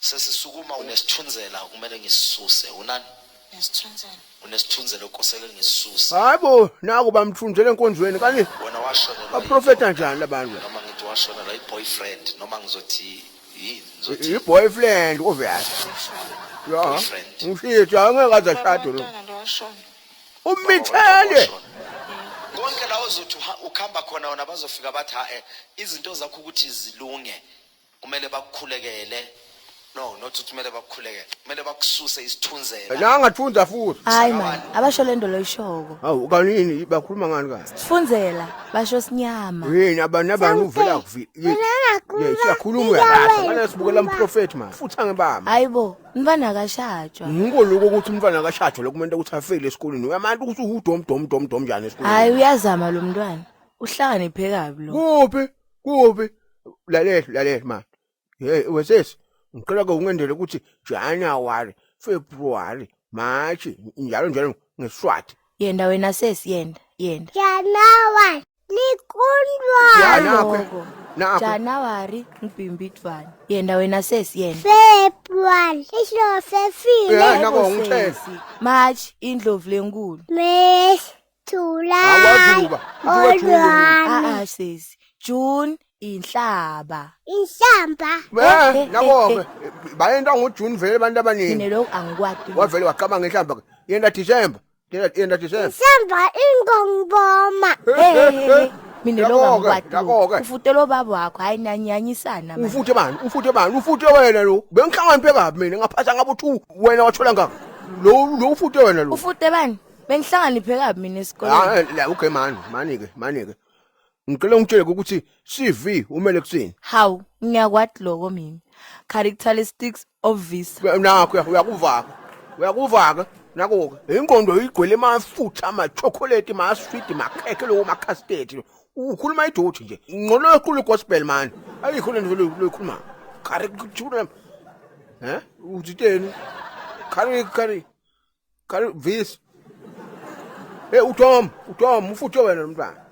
Sesisukuma unesithunzela kumele ngisisuse. Unani? Nesithunzela. Unesithunzelo okoseke ngisisuse. Hayibo naku bamthunzele enkonzweni kanti Wena washona baprofeta njani labantu? Noma ngithi washona la boyfriend noma ngizothi yini ngizothi I-boyfriend ovela. Ya. boyfriend. Ngifitha angeke aze ashade lo. Umntwana lo washona. Umithele. Konke la uzothi ukhamba khona wona bazofika bathi izinto zakho ukuthi zilunge kumele bakukhulekele. No, not kumele bakukhulekele. Kumele bakususe isithunzela. La ngathunza futhi. Hayi man, abasho lento lo ishoko. Hawu kanini bakhuluma ngani ka? Sifunzela, basho sinyama. Yini abantu uvela kuvila. Ye siyakhuluma uyalahle. Manje sibukela umprofeti man. Futhi angebamba. Hayibo, mfana akashajwa. Ngikho ukuthi umntwana akashade lokumele ukuthi afeyile esikoleni. Uyamantu ukuthi udom njani esikoleni. Hayi uyazama lo mntwana. Uhlakaniphe kabi lo. Kuphi? Lalela man. Hey wesesi. Ngicela ungendele ukuthi January, February, March njalo ngeSwati. Yenda wena sesi yenda. January likundwa. Nakho. January ngibhimbidvana. Yenda wena sesi yenda. February isho sefile. Yeah, nako ngithe. March indlovu lenkulu. May, July. Awazuba. August. Sesi. June inhlaba. Inhlamba. Nako bayenda ngoJune vele abantu abaningi. Mina lo angikwati. Wavele waqaba ngehlamba. Yenda December. Inhlamba ingongiboma. Hey. Mina lo angikwati. Nako-ke. Ufute lo baba wakho hayi nanyanyisana manje. Ufute wena lo. Bengikhangampe kabi mina ngaphatha ngabe uthi wena wathola ngakho. Lo ufute wena lo. Ufute bani? Bengihlanganiphe kabi mina esikoleni. La okay manike. Ngicela ungitshele ukuthi CV umele kusini. Hawu, ngiyakwati lokho mina. Characteristics of visa. Nakho uyakuvaka. Nako-ke. Ingqondo igcwele amafutha ama-chocolate, ama-sweet, makhekhe lo ma-custard. Ukhuluma idothi nje. Ngcono ekhulu gospel man. Ayikho lento lo ikhuluma. Character. Uthini? Character visa. Utom, ufuthe wena lo mntwana.